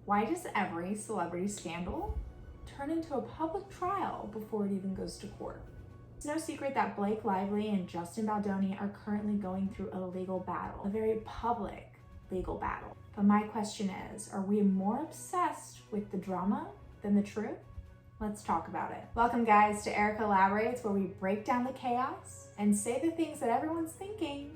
Why does every celebrity scandal turn into a public trial before it even goes to court? It's no secret that Blake Lively and Justin Baldoni are currently going through a legal battle, a very public legal battle. But my question is, are we more obsessed with the drama than the truth? Let's talk about it. Welcome guys to Erika Elaborates, where we break down the chaos and say the things that everyone's thinking,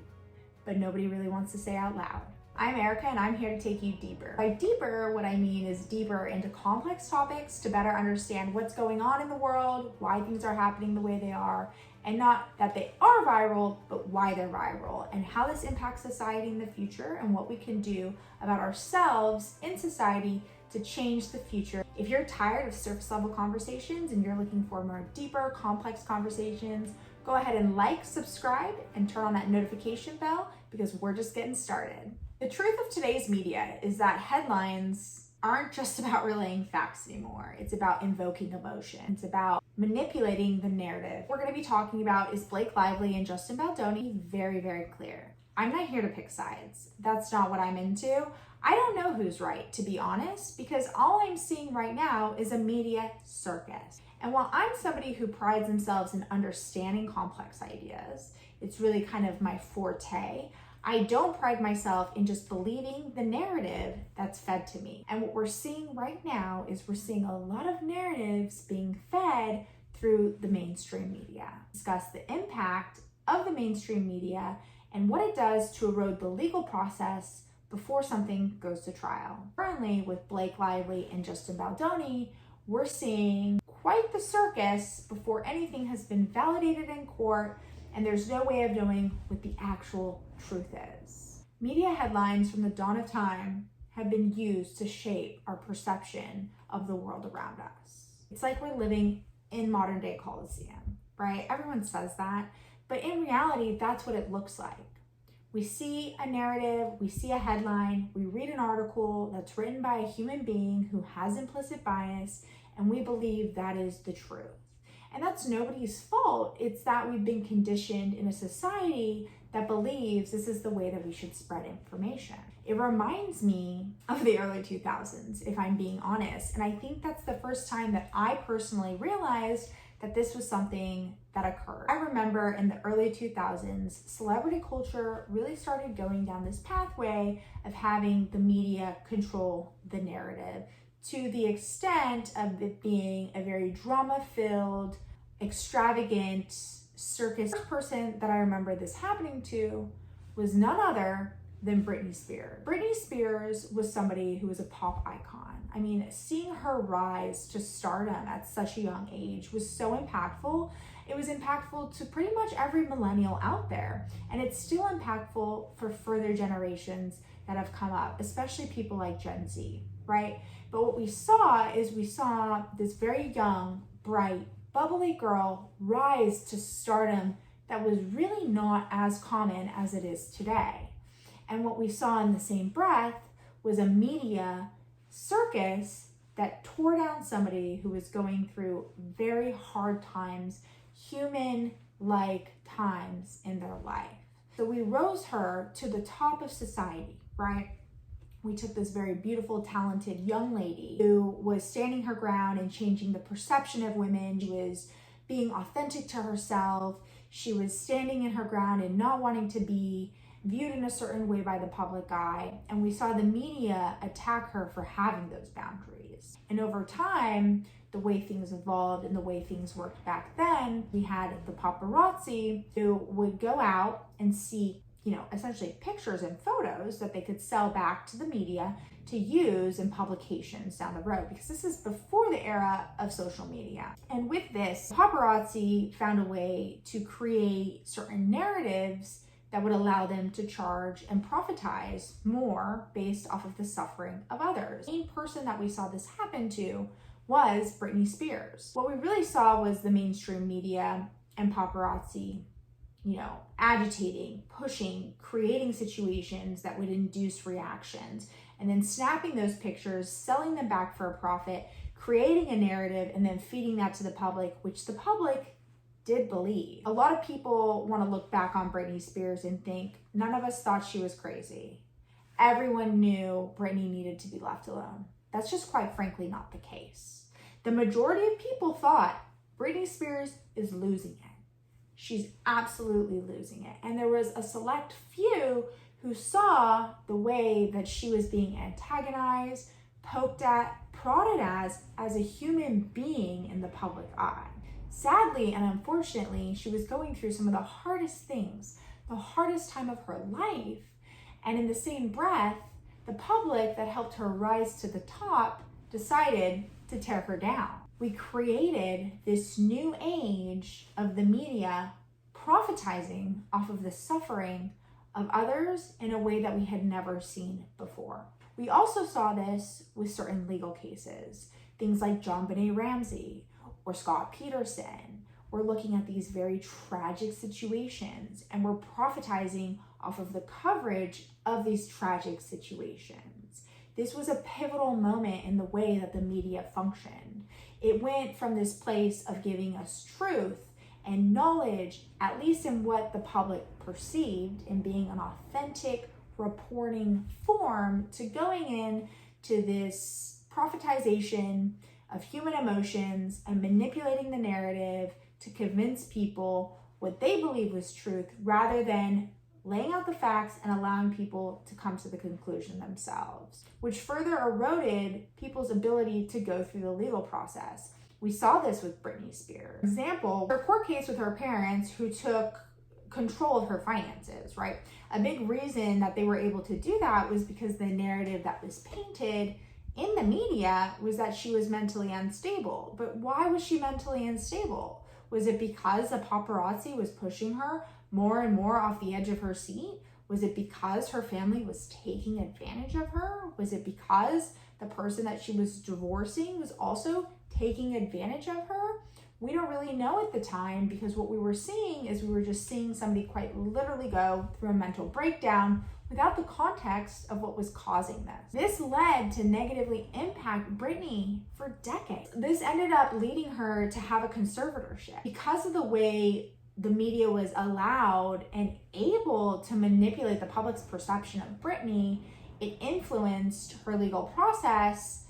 but nobody really wants to say out loud. I'm Erika and I'm here to take you deeper. By deeper, what I mean is deeper into complex topics to better understand what's going on in the world, why things are happening the way they are, and not that they are viral, but why they're viral, and how this impacts society in the future and what we can do about ourselves in society to change the future. If you're tired of surface level conversations and you're looking for more deeper, complex conversations, go ahead and like, subscribe, and turn on that notification bell because we're just getting started. The truth of today's media is that headlines aren't just about relaying facts anymore. It's about invoking emotion. It's about manipulating the narrative. What we're going to be talking about is Blake Lively and Justin Baldoni. Very, very clear. I'm not here to pick sides. That's not what I'm into. I don't know who's right, to be honest, because all I'm seeing right now is a media circus. And while I'm somebody who prides themselves in understanding complex ideas, it's really kind of my forte, I don't pride myself in just believing the narrative that's fed to me. And what we're seeing right now is we're seeing a lot of narratives being fed through the mainstream media. Discuss the impact of the mainstream media and what it does to erode the legal process before something goes to trial. Currently, with Blake Lively and Justin Baldoni, we're seeing quite the circus before anything has been validated in court, and there's no way of knowing what the actual truth is. Media headlines from the dawn of time have been used to shape our perception of the world around us. It's like we're living in modern day Coliseum, right? Everyone says that, but in reality, that's what it looks like. We see a narrative, we see a headline, we read an article that's written by a human being who has implicit bias, and we believe that is the truth. And that's nobody's fault. It's that we've been conditioned in a society that believes this is the way that we should spread information. It reminds me of the early 2000s, if I'm being honest. And I think that's the first time that I personally realized that this was something that occurred. I remember in the early 2000s, celebrity culture really started going down this pathway of having the media control the narrative, to the extent of it being a very drama-filled, extravagant circus. The first person that I remember this happening to was none other than Britney Spears. Britney Spears was somebody who was a pop icon. I mean, seeing her rise to stardom at such a young age was so impactful. It was impactful to pretty much every millennial out there, and it's still impactful for further generations that have come up, especially people like Gen Z, right? But what we saw is this very young, bright, bubbly girl rise to stardom that was really not as common as it is today. And what we saw in the same breath was a media circus that tore down somebody who was going through very hard times, human-like times in their life. So we rose her to the top of society, right? We took this very beautiful, talented young lady who was standing her ground and changing the perception of women. She was being authentic to herself. She was standing in her ground and not wanting to be viewed in a certain way by the public eye. And we saw the media attack her for having those boundaries. And over time, the way things evolved and the way things worked back then, we had the paparazzi who would go out and seek, essentially pictures and photos that they could sell back to the media to use in publications down the road, because this is before the era of social media. And with this, paparazzi found a way to create certain narratives that would allow them to charge and profitize more based off of the suffering of others. The main person that we saw this happen to was Britney Spears. What we really saw was the mainstream media and paparazzi agitating, pushing, creating situations that would induce reactions, and then snapping those pictures, selling them back for a profit, creating a narrative, and then feeding that to the public, which the public did believe. A lot of people want to look back on Britney Spears and think, none of us thought she was crazy. Everyone knew Britney needed to be left alone. That's just quite frankly not the case. The majority of people thought Britney Spears is losing it. She's absolutely losing it. And there was a select few who saw the way that she was being antagonized, poked at, prodded as a human being in the public eye. Sadly and unfortunately, she was going through some of the hardest things, the hardest time of her life. And in the same breath, the public that helped her rise to the top decided to tear her down. We created this new age of the media prophetizing off of the suffering of others in a way that we had never seen before. We also saw this with certain legal cases, things like JonBenet Ramsey or Scott Peterson. We're looking at these very tragic situations and we're prophetizing off of the coverage of these tragic situations. This was a pivotal moment in the way that the media functioned. It went from this place of giving us truth and knowledge, at least in what the public perceived, in being an authentic reporting form, to going in to this prophetization of human emotions and manipulating the narrative to convince people what they believe was truth, rather than laying out the facts and allowing people to come to the conclusion themselves, which further eroded people's ability to go through the legal process. We saw this with Britney Spears. For example, her court case with her parents who took control of her finances, right? A big reason that they were able to do that was because the narrative that was painted in the media was that she was mentally unstable. But why was she mentally unstable? Was it because the paparazzi was pushing her more and more off the edge of her seat? Was it because her family was taking advantage of her? Was it because the person that she was divorcing was also taking advantage of her? We don't really know at the time, because what we were seeing is we were just seeing somebody quite literally go through a mental breakdown without the context of what was causing this. This led to negatively impact Britney for decades. This ended up leading her to have a conservatorship. Because of the way the media was allowed and able to manipulate the public's perception of Britney, it influenced her legal process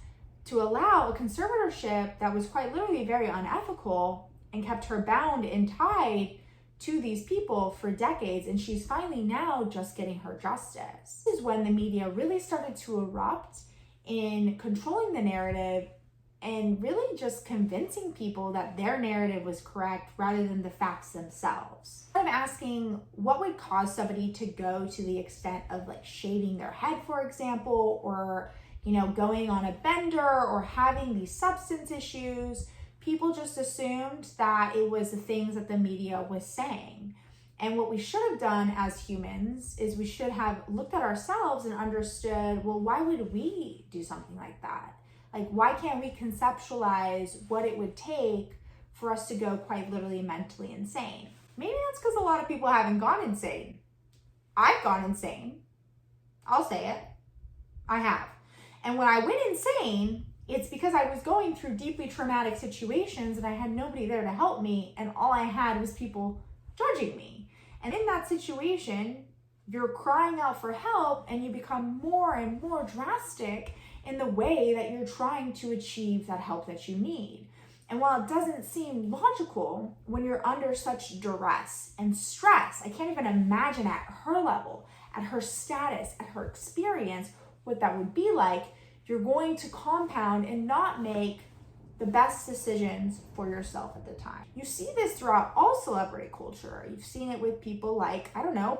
to allow a conservatorship that was quite literally very unethical and kept her bound and tied to these people for decades. And she's finally now just getting her justice. This is when the media really started to erupt in controlling the narrative and really just convincing people that their narrative was correct rather than the facts themselves. I'm asking what would cause somebody to go to the extent of like shaving their head, for example, or going on a bender or having these substance issues. People just assumed that it was the things that the media was saying. And what we should have done as humans is we should have looked at ourselves and understood, well, why would we do something like that? Like, why can't we conceptualize what it would take for us to go quite literally mentally insane? Maybe that's because a lot of people haven't gone insane. I've gone insane. I'll say it. I have. And when I went insane, it's because I was going through deeply traumatic situations and I had nobody there to help me, and all I had was people judging me. And in that situation, you're crying out for help and you become more and more drastic in the way that you're trying to achieve that help that you need. And while it doesn't seem logical when you're under such duress and stress, I can't even imagine at her level, at her status, at her experience, what that would be like. You're going to compound and not make the best decisions for yourself at the time. You see this throughout all celebrity culture. You've seen it with people like,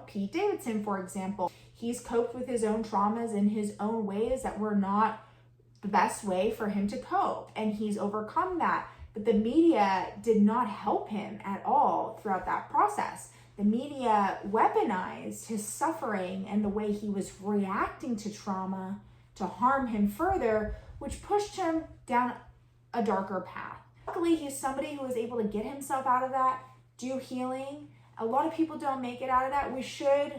Pete Davidson, for example. He's coped with his own traumas in his own ways that were not the best way for him to cope, and he's overcome that. But the media did not help him at all throughout that process. The media weaponized his suffering and the way he was reacting to trauma to harm him further, which pushed him down a darker path. Luckily, he's somebody who was able to get himself out of that, do healing. A lot of people don't make it out of that. We should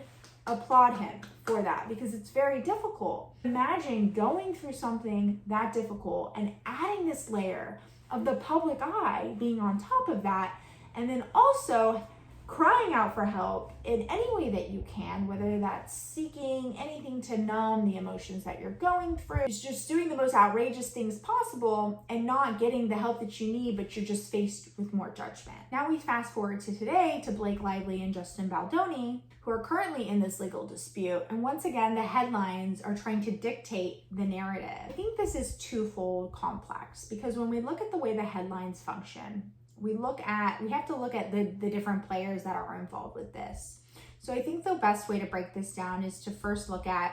applaud him for that because it's very difficult. Imagine going through something that difficult and adding this layer of the public eye being on top of that, and then also crying out for help in any way that you can, whether that's seeking anything to numb the emotions that you're going through, just doing the most outrageous things possible and not getting the help that you need, but you're just faced with more judgment. Now we fast forward to today, to Blake Lively and Justin Baldoni, who are currently in this legal dispute. And once again, the headlines are trying to dictate the narrative. I think this is twofold complex, because when we look at the way the headlines function, we have to look at the different players that are involved with this. So I think the best way to break this down is to first look at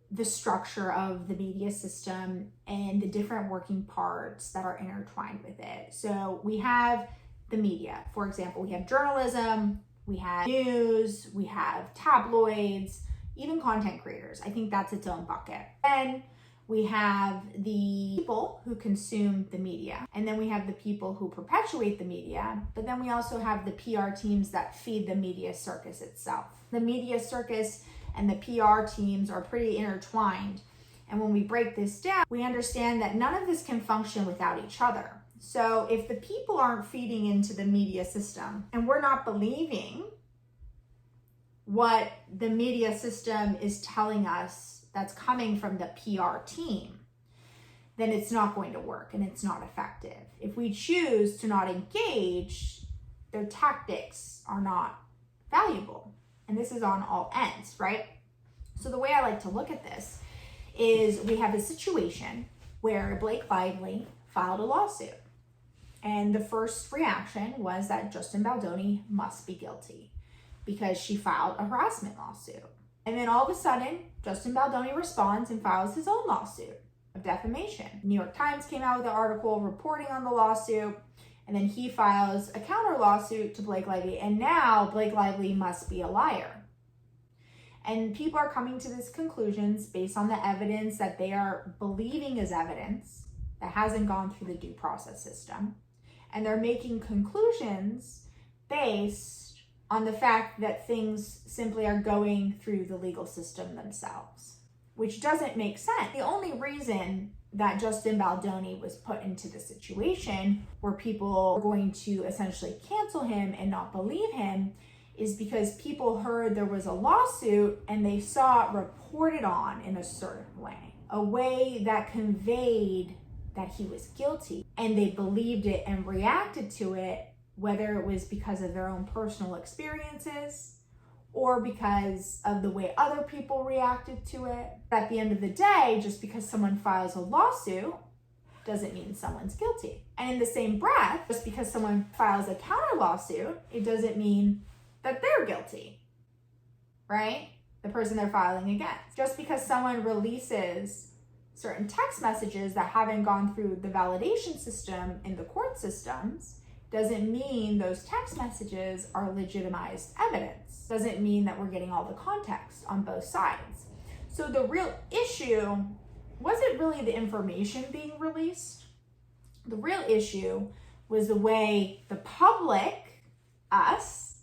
the structure of the media system and the different working parts that are intertwined with it. So we have the media. For example, we have journalism, we have news, we have tabloids, even content creators. I think that's its own bucket. Then we have the people who consume the media, and then we have the people who perpetuate the media, but then we also have the PR teams that feed the media circus itself. The media circus and the PR teams are pretty intertwined, and when we break this down, we understand that none of this can function without each other. So if the people aren't feeding into the media system, and we're not believing what the media system is telling us that's coming from the PR team, then it's not going to work and it's not effective. If we choose to not engage, their tactics are not valuable. And this is on all ends, right? So the way I like to look at this is we have a situation where Blake Lively filed a lawsuit. And the first reaction was that Justin Baldoni must be guilty because she filed a harassment lawsuit. And then all of a sudden, Justin Baldoni responds and files his own lawsuit of defamation. New York Times came out with an article reporting on the lawsuit, and then he files a counter lawsuit to Blake Lively, and now Blake Lively must be a liar. And people are coming to these conclusions based on the evidence that they are believing is evidence that hasn't gone through the due process system. And they're making conclusions based on the fact that things simply are going through the legal system themselves, which doesn't make sense. The only reason that Justin Baldoni was put into the situation where people are going to essentially cancel him and not believe him is because people heard there was a lawsuit and they saw it reported on in a certain way, a way that conveyed that he was guilty, and they believed it and reacted to it, whether it was because of their own personal experiences or because of the way other people reacted to it. At the end of the day, just because someone files a lawsuit doesn't mean someone's guilty. And in the same breath, just because someone files a counter lawsuit, it doesn't mean that they're guilty, right? The person they're filing against. Just because someone releases certain text messages that haven't gone through the validation system in the court systems doesn't mean those text messages are legitimized evidence. Doesn't mean that we're getting all the context on both sides. So the real issue wasn't really the information being released. The real issue was the way the public, us,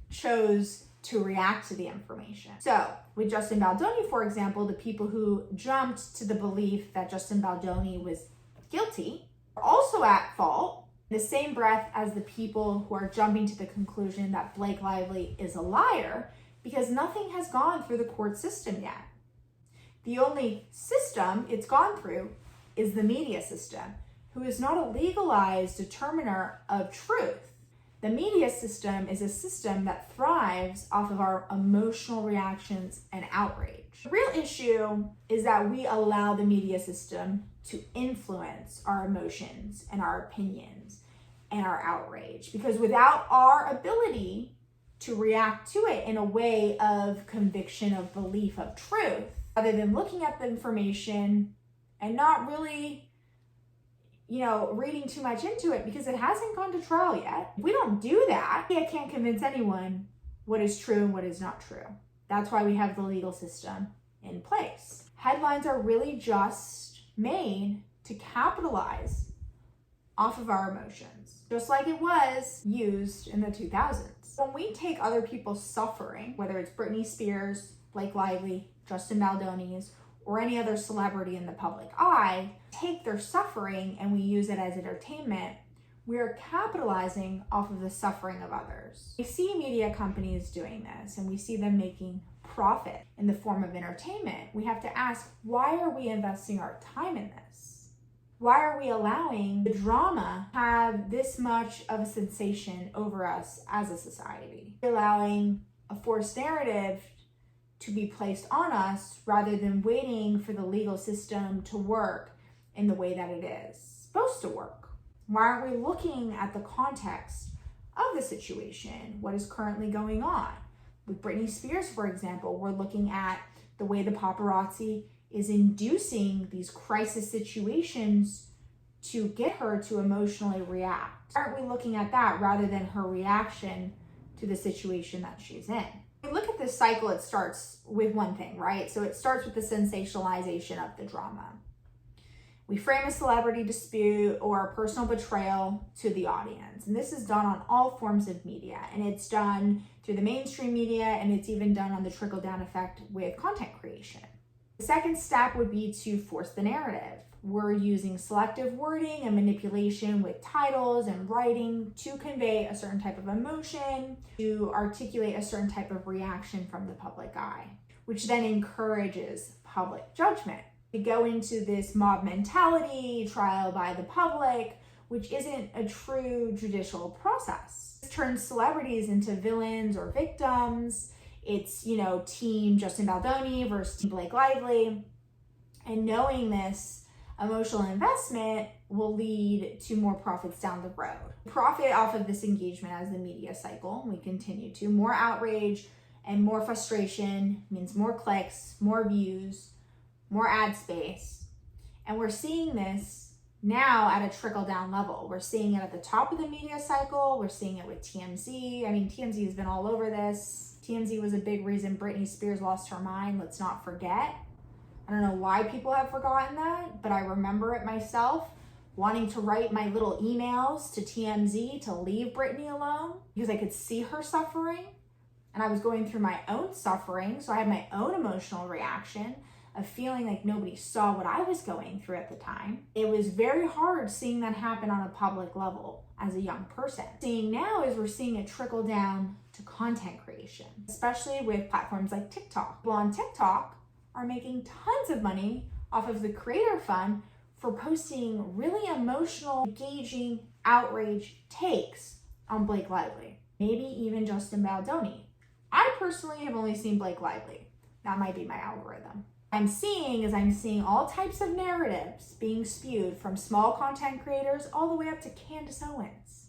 chose to react to the information. So with Justin Baldoni, for example, the people who jumped to the belief that Justin Baldoni was guilty are also at fault in the same breath as the people who are jumping to the conclusion that Blake Lively is a liar, because nothing has gone through the court system yet. The only system it's gone through is the media system, who is not a legalized determiner of truth. The media system is a system that thrives off of our emotional reactions and outrage. The real issue is that we allow the media system to influence our emotions and our opinions and our outrage, because without our ability to react to it in a way of conviction, of belief, of truth, rather than looking at the information and not really reading too much into it because it hasn't gone to trial yet. If we don't do that, I can't convince anyone what is true and what is not true. That's why we have the legal system in place. Headlines are really just made to capitalize off of our emotions, just like it was used in the 2000s. When we take other people's suffering, whether it's Britney Spears, Blake Lively, Justin Baldoni's, or any other celebrity in the public eye, take their suffering and we use it as entertainment, We are capitalizing off of the suffering of others. We see media companies doing this, and we see them making profit in the form of entertainment. We have to ask, why are we investing our time in this? Why are we allowing the drama to have this much of a sensation over us as a society? We're allowing a forced narrative to be placed on us rather than waiting for the legal system to work in the way that it is supposed to work. Why aren't we looking at the context of the situation, what is currently going on? With Britney Spears, for example, we're looking at the way the paparazzi is inducing these crisis situations to get her to emotionally react. Why aren't we looking at that rather than her reaction to the situation that she's in? When we look at this cycle, it starts with one thing, right? So it starts with the sensationalization of the drama. We frame a celebrity dispute or a personal betrayal to the audience. And this is done on all forms of media. And it's done through the mainstream media, and it's even done on the trickle-down effect with content creation. The second step would be to force the narrative. We're using selective wording and manipulation with titles and writing to convey a certain type of emotion, to articulate a certain type of reaction from the public eye, which then encourages public judgment. We go into this mob mentality, trial by the public, which isn't a true judicial process. It turns celebrities into villains or victims. It's, team Justin Baldoni versus team Blake Lively. And knowing this emotional investment will lead to more profits down the road. Profit off of this engagement as the media cycle. We continue to. More outrage and more frustration means more clicks, more views, more ad space. And we're seeing this now at a trickle-down level. We're seeing it at the top of the media cycle. We're seeing it with TMZ. TMZ has been all over this. TMZ was a big reason Britney Spears lost her mind. Let's not forget. I don't know why people have forgotten that, but I remember it myself, wanting to write my little emails to TMZ to leave Britney alone because I could see her suffering. And I was going through my own suffering, so I had my own emotional reaction of feeling like nobody saw what I was going through at the time. It was very hard seeing that happen on a public level as a young person. Seeing now is we're seeing it trickle down to content creation, especially with platforms like TikTok. People on TikTok are making tons of money off of the creator fund for posting really emotional, engaging, outrage takes on Blake Lively, maybe even Justin Baldoni. I personally have only seen Blake Lively. That might be my algorithm. I'm seeing all types of narratives being spewed from small content creators all the way up to Candace Owens.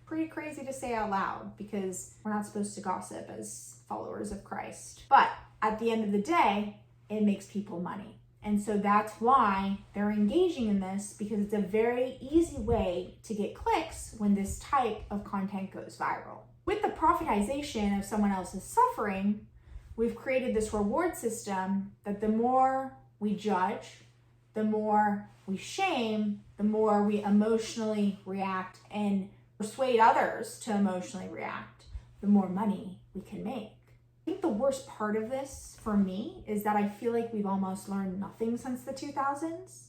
Pretty crazy to say out loud because we're not supposed to gossip as followers of Christ. But at the end of the day, it makes people money. And so that's why they're engaging in this, because it's a very easy way to get clicks when this type of content goes viral. With the profitization of someone else's suffering, we've created this reward system that the more we judge, the more we shame, the more we emotionally react and persuade others to emotionally react, the more money we can make. I think the worst part of this for me is that I feel like we've almost learned nothing since the 2000s.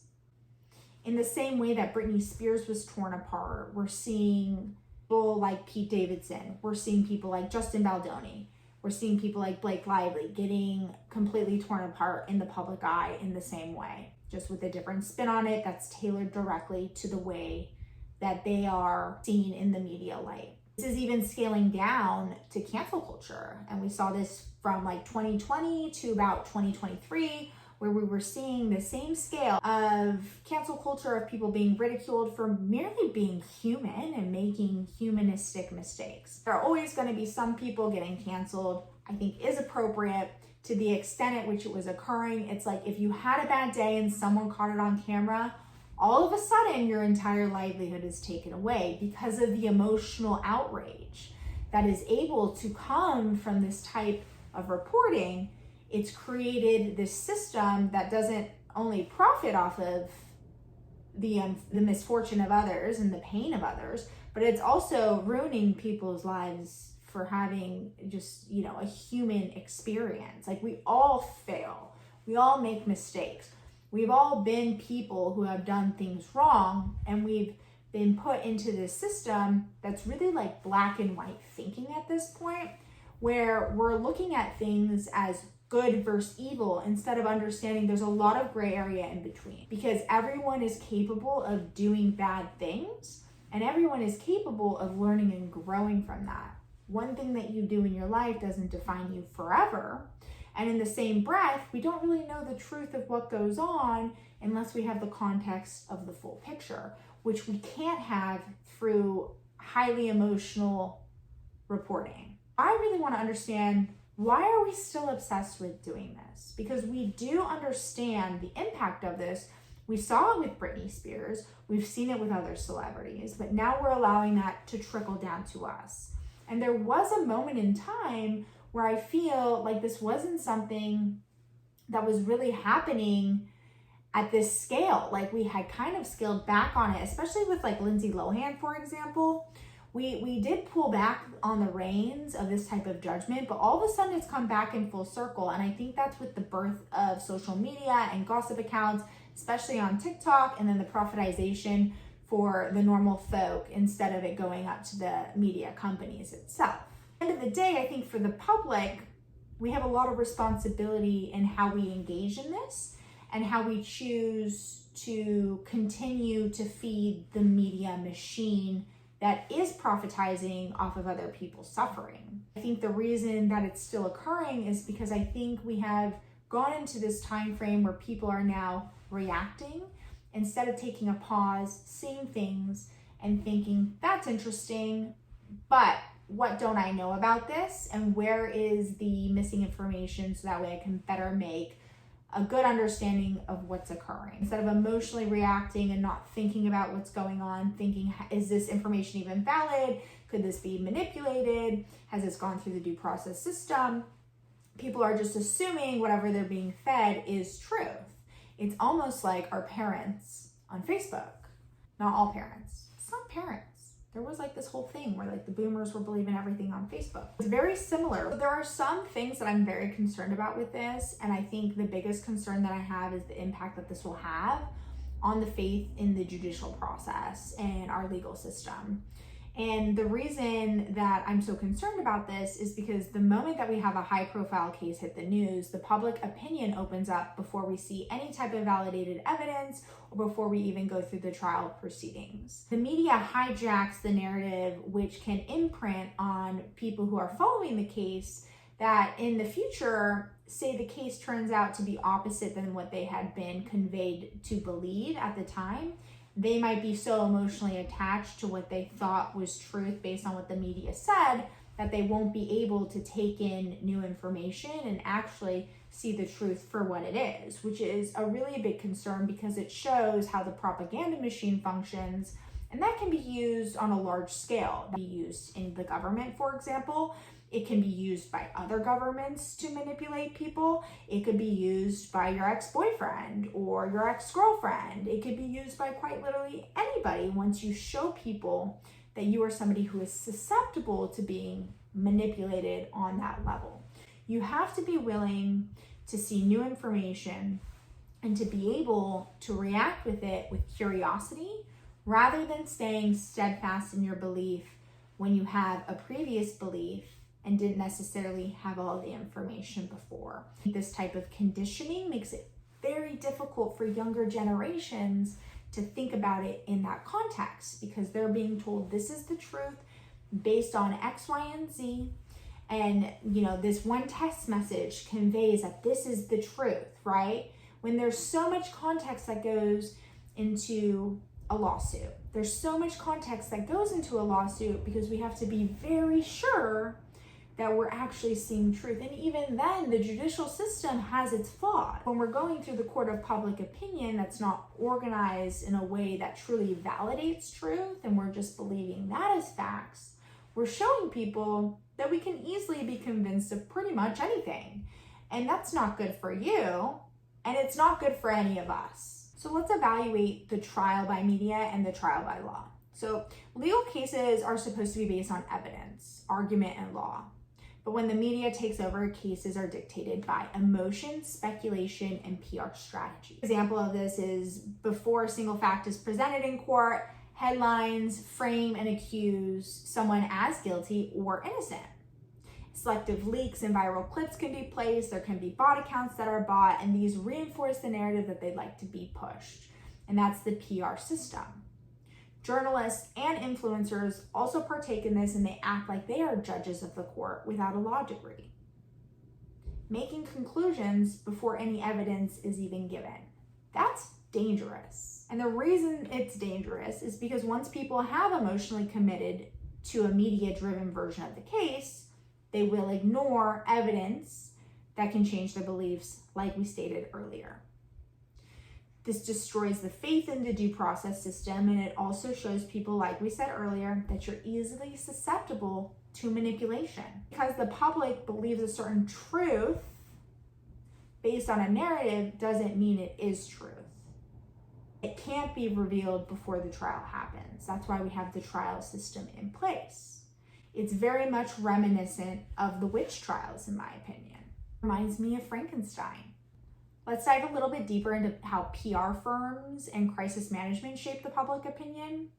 In the same way that Britney Spears was torn apart, we're seeing people like Pete Davidson, we're seeing people like Justin Baldoni, we're seeing people like Blake Lively getting completely torn apart in the public eye in the same way, just with a different spin on it that's tailored directly to the way that they are seen in the media light. This is even scaling down to cancel culture. And we saw this from 2020 to about 2023, where we were seeing the same scale of cancel culture of people being ridiculed for merely being human and making humanistic mistakes. There are always going to be some people getting canceled, I think is appropriate to the extent at which it was occurring. It's like if you had a bad day and someone caught it on camera, all of a sudden your entire livelihood is taken away because of the emotional outrage that is able to come from this type of reporting. It's created this system that doesn't only profit off of the misfortune of others and the pain of others, but it's also ruining people's lives for having just, a human experience. Like, we all fail. We all make mistakes. We've all been people who have done things wrong, and we've been put into this system that's really like black and white thinking at this point, where we're looking at things as good versus evil instead of understanding there's a lot of gray area in between, because everyone is capable of doing bad things and everyone is capable of learning and growing from that. One thing that you do in your life doesn't define you forever. And in the same breath, we don't really know the truth of what goes on unless we have the context of the full picture, which we can't have through highly emotional reporting. I really want to understand, why are we still obsessed with doing this? Because we do understand the impact of this. We saw it with Britney Spears. We've seen it with other celebrities, but now we're allowing that to trickle down to us. And there was a moment in time where I feel like this wasn't something that was really happening at this scale. Like we had kind of scaled back on it, especially with like Lindsay Lohan, for example. We did pull back on the reins of this type of judgment, but all of a sudden it's come back in full circle. And I think that's with the birth of social media and gossip accounts, especially on TikTok, and then the profitization for the normal folk instead of it going up to the media companies itself. At the end of the day, I think for the public, we have a lot of responsibility in how we engage in this and how we choose to continue to feed the media machine that is profitizing off of other people's suffering. I think the reason that it's still occurring is because I think we have gone into this time frame where people are now reacting instead of taking a pause, seeing things and thinking, that's interesting, but what don't I know about this? And where is the missing information so that way I can better make a good understanding of what's occurring, instead of emotionally reacting and not thinking about what's going on, thinking, is this information even valid? Could this be manipulated? Has this gone through the due process system? People are just assuming whatever they're being fed is truth. It's almost like our parents on Facebook. Not all parents, some parents. There was like this whole thing where like the boomers were believing everything on Facebook. It's very similar. There are some things that I'm very concerned about with this. And I think the biggest concern that I have is the impact that this will have on the faith in the judicial process and our legal system. And the reason that I'm so concerned about this is because the moment that we have a high profile case hit the news, the public opinion opens up before we see any type of validated evidence or before we even go through the trial proceedings. The media hijacks the narrative, which can imprint on people who are following the case that in the future, say the case turns out to be opposite than what they had been conveyed to believe at the time. They might be so emotionally attached to what they thought was truth based on what the media said that they won't be able to take in new information and actually see the truth for what it is, which is a really big concern because it shows how the propaganda machine functions, and that can be used on a large scale. It can be used in the government, for example. It can be used by other governments to manipulate people. It could be used by your ex-boyfriend or your ex-girlfriend. It could be used by quite literally anybody once you show people that you are somebody who is susceptible to being manipulated on that level. You have to be willing to see new information and to be able to react with it with curiosity rather than staying steadfast in your belief when you have a previous belief and didn't necessarily have all the information before. This type of conditioning makes it very difficult for younger generations to think about it in that context because they're being told this is the truth based on X, Y, and Z. And, this one text message conveys that this is the truth, right? When there's so much context that goes into a lawsuit. There's so much context that goes into a lawsuit because we have to be very sure that we're actually seeing truth. And even then, the judicial system has its flaws. When we're going through the court of public opinion that's not organized in a way that truly validates truth, and we're just believing that as facts, we're showing people that we can easily be convinced of pretty much anything. And that's not good for you, and it's not good for any of us. So let's evaluate the trial by media and the trial by law. So legal cases are supposed to be based on evidence, argument, and law. But when the media takes over, cases are dictated by emotion, speculation, and PR strategy. An example of this is before a single fact is presented in court, Headlines frame and accuse someone as guilty or innocent. Selective leaks and viral clips can be placed. There can be bot accounts that are bought, and these reinforce the narrative that they'd like to be pushed. And that's the PR system. Journalists and influencers also partake in this, and they act like they are judges of the court without a law degree, making conclusions before any evidence is even given. That's dangerous. And the reason it's dangerous is because once people have emotionally committed to a media-driven version of the case, they will ignore evidence that can change their beliefs, like we stated earlier. This destroys the faith in the due process system, and it also shows people, like we said earlier, that you're easily susceptible to manipulation. Because the public believes a certain truth based on a narrative doesn't mean it is truth. It can't be revealed before the trial happens. That's why we have the trial system in place. It's very much reminiscent of the witch trials, in my opinion. Reminds me of Frankenstein. Let's dive a little bit deeper into how PR firms and crisis management shape the public opinion.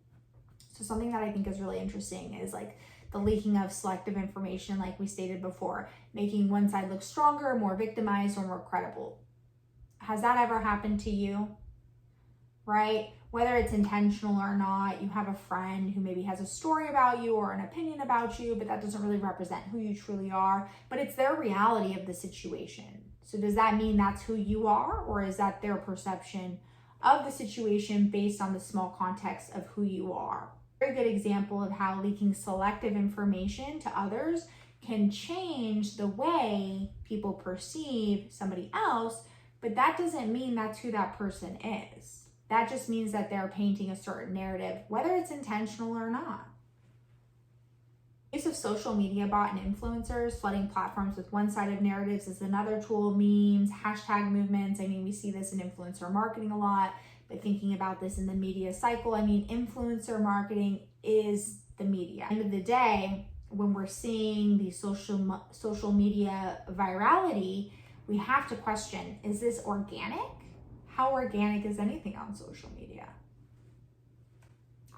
So something that I think is really interesting is like the leaking of selective information, like we stated before, making one side look stronger, more victimized, or more credible. Has that ever happened to you? Right? Whether it's intentional or not, you have a friend who maybe has a story about you or an opinion about you, but that doesn't really represent who you truly are, but it's their reality of the situation. So does that mean that's who you are, or is that their perception of the situation based on the small context of who you are? Very good example of how leaking selective information to others can change the way people perceive somebody else, but that doesn't mean that's who that person is. That just means that they're painting a certain narrative, whether it's intentional or not. Use of social media bot and influencers flooding platforms with one-sided narratives is another tool. Memes, hashtag movements. I mean, we see this in influencer marketing a lot, but thinking about this in the media cycle, I mean, influencer marketing is the media. At the end of the day, when we're seeing the social media virality, we have to question, is this organic? How organic is anything on social media?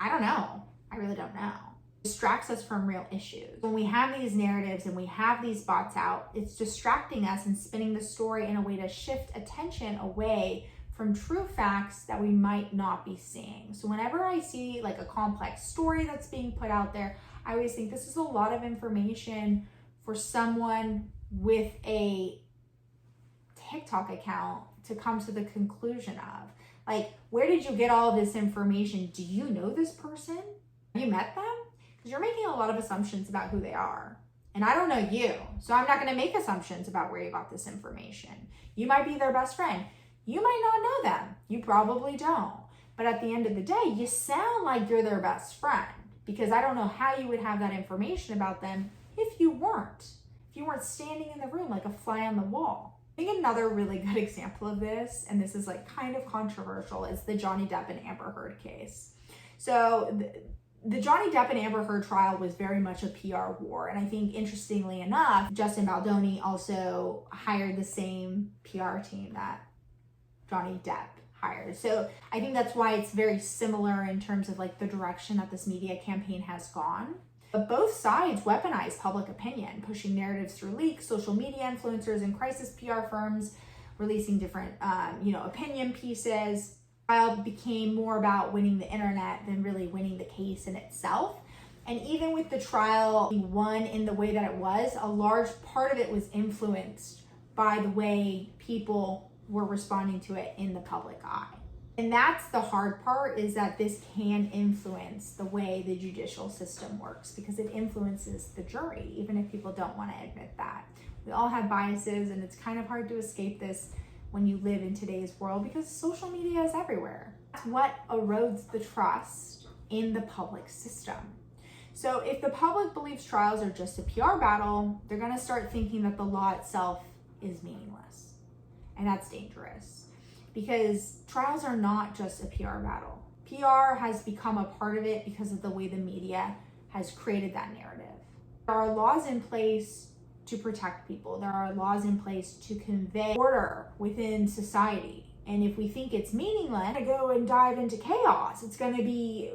I don't know. I really don't know. It distracts us from real issues. When we have these narratives and we have these bots out, it's distracting us and spinning the story in a way to shift attention away from true facts that we might not be seeing. So whenever I see like a complex story that's being put out there, I always think this is a lot of information for someone with a TikTok account to come to the conclusion of. Like, where did you get all this information? Do you know this person? Have you met them? Because you're making a lot of assumptions about who they are. And I don't know you, so I'm not going to make assumptions about where you got this information. You might be their best friend. You might not know them. You probably don't. But at the end of the day, you sound like you're their best friend, because I don't know how you would have that information about them if you weren't standing in the room like a fly on the wall. I think another really good example of this, and this is like kind of controversial, is the Johnny Depp and Amber Heard case. So the Johnny Depp and Amber Heard trial was very much a PR war. And I think, interestingly enough, Justin Baldoni also hired the same PR team that Johnny Depp hired. So I think that's why it's very similar in terms of like the direction that this media campaign has gone. But both sides weaponize public opinion, pushing narratives through leaks, social media influencers, and crisis PR firms, releasing different, opinion pieces. The trial became more about winning the internet than really winning the case in itself. And even with the trial being won in the way that it was, a large part of it was influenced by the way people were responding to it in the public eye. And that's the hard part, is that this can influence the way the judicial system works, because it influences the jury, even if people don't want to admit that. We all have biases, and it's kind of hard to escape this when you live in today's world, because social media is everywhere. That's what erodes the trust in the public system. So if the public believes trials are just a PR battle, they're going to start thinking that the law itself is meaningless. And that's dangerous, because trials are not just a PR battle. PR has become a part of it because of the way the media has created that narrative. There are laws in place to protect people. There are laws in place to convey order within society. And if we think it's meaningless, to go and dive into chaos, it's going to be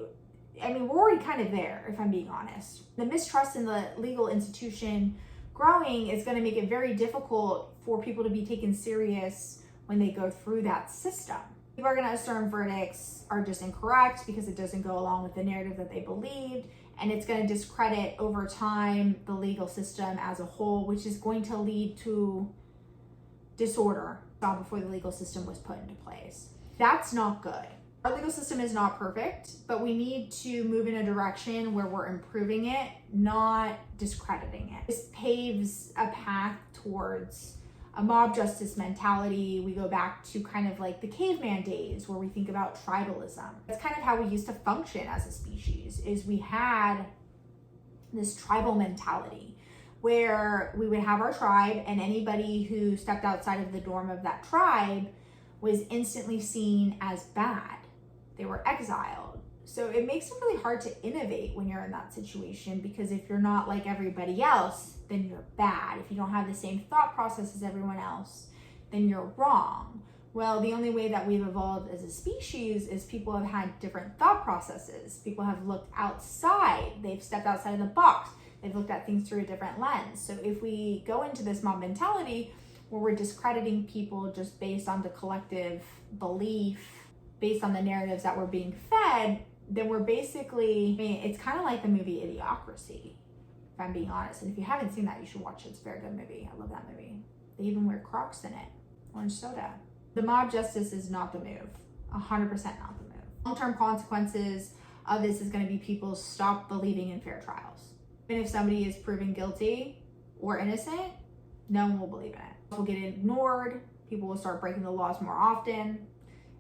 I mean, we're already kind of there, if I'm being honest. The mistrust in the legal institution growing is going to make it very difficult for people to be taken serious when they go through that system. People are going to assume verdicts are just incorrect because it doesn't go along with the narrative that they believed, and it's going to discredit over time the legal system as a whole, which is going to lead to disorder before the legal system was put into place. That's not good. Our legal system is not perfect, but we need to move in a direction where we're improving it, not discrediting it. This paves a path towards a mob justice mentality. We go back to kind of like the caveman days where we think about tribalism. That's kind of how we used to function as a species, is we had this tribal mentality where we would have our tribe, and anybody who stepped outside of the norm of that tribe was instantly seen as bad. They were exiled. So it makes it really hard to innovate when you're in that situation, because if you're not like everybody else, then you're bad. If you don't have the same thought process as everyone else, then you're wrong. Well, the only way that we've evolved as a species is people have had different thought processes. People have looked outside. They've stepped outside of the box. They've looked at things through a different lens. So if we go into this mob mentality where we're discrediting people just based on the collective belief, based on the narratives that we're being fed, then we're basically, I mean, it's kind of like the movie Idiocracy, if I'm being honest. And if you haven't seen that, you should watch it. It's a very good movie. I love that movie. They even wear Crocs in it. Orange soda. The mob justice is not the move. 100% not the move. Long-term consequences of this is going to be people stop believing in fair trials. And if somebody is proven guilty or innocent, no one will believe in it. People will get ignored. People will start breaking the laws more often.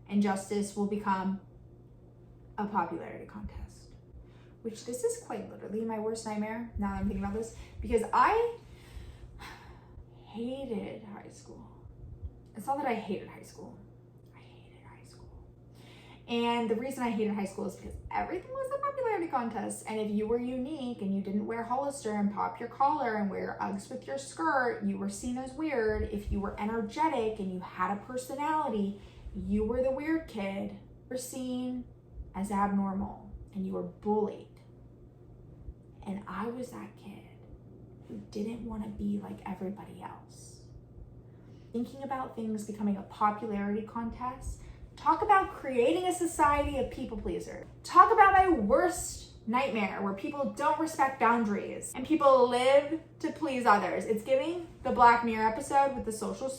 And justice will become a popularity contest, which this is quite literally my worst nightmare now that I'm thinking about this, because I hated high school. It's not that I hated high school. I hated high school. And the reason I hated high school is because everything was a popularity contest. And if you were unique and you didn't wear Hollister and pop your collar and wear Uggs with your skirt, you were seen as weird. If you were energetic and you had a personality, you were the weird kid. You were seen as abnormal and you were bullied. And I was that kid who didn't want to be like everybody else. Thinking about things becoming a popularity contest. Talk about creating a society of people pleasers. Talk about my worst nightmare, where people don't respect boundaries and people live to please others. It's giving the Black Mirror episode with the social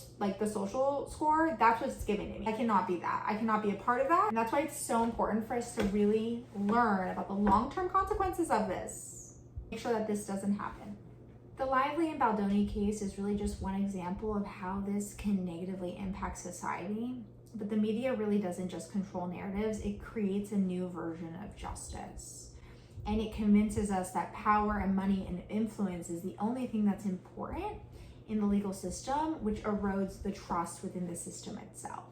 score. That's what it's giving to me. I cannot be that. I cannot be a part of that. And that's why it's so important for us to really learn about the long-term consequences of this. Make sure that this doesn't happen. The Lively and Baldoni case is really just one example of how this can negatively impact society. But the media really doesn't just control narratives, it creates a new version of justice. And it convinces us that power and money and influence is the only thing that's important in the legal system, which erodes the trust within the system itself.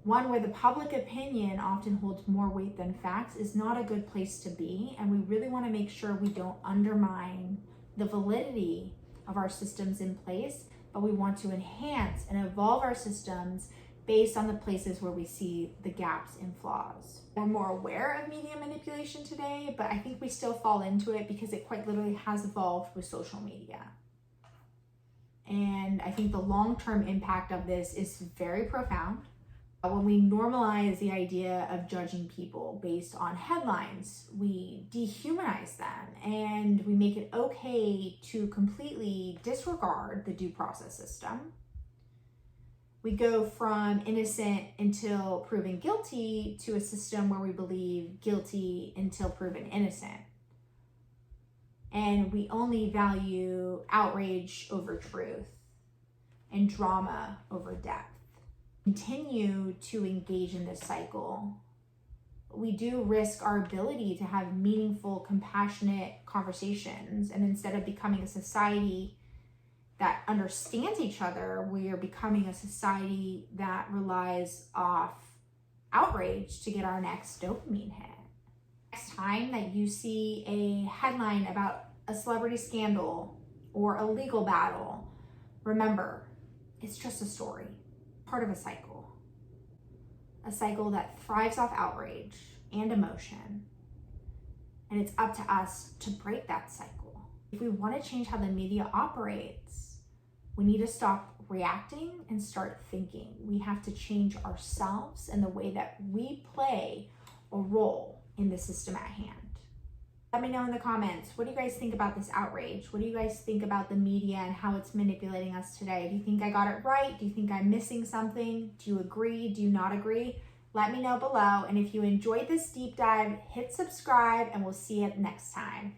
One where the public opinion often holds more weight than facts is not a good place to be, and we really want to make sure we don't undermine the validity of our systems in place, but we want to enhance and evolve our systems based on the places where we see the gaps and flaws. We're more aware of media manipulation today, but I think we still fall into it because it quite literally has evolved with social media. And I think the long-term impact of this is very profound. When we normalize the idea of judging people based on headlines, we dehumanize them and we make it okay to completely disregard the due process system. We go from innocent until proven guilty to a system where we believe guilty until proven innocent. And we only value outrage over truth and drama over depth. Continue to engage in this cycle, we do risk our ability to have meaningful, compassionate conversations. And instead of becoming a society that understands each other, we are becoming a society that relies off outrage to get our next dopamine hit. Next time that you see a headline about a celebrity scandal or a legal battle, remember, it's just a story, part of a cycle that thrives off outrage and emotion. And it's up to us to break that cycle. If we want to change how the media operates, we need to stop reacting and start thinking. We have to change ourselves and the way that we play a role in the system at hand. Let me know in the comments, what do you guys think about this outrage? What do you guys think about the media and how it's manipulating us today? Do you think I got it right? Do you think I'm missing something? Do you agree? Do you not agree? Let me know below. And if you enjoyed this deep dive, hit subscribe and we'll see you next time.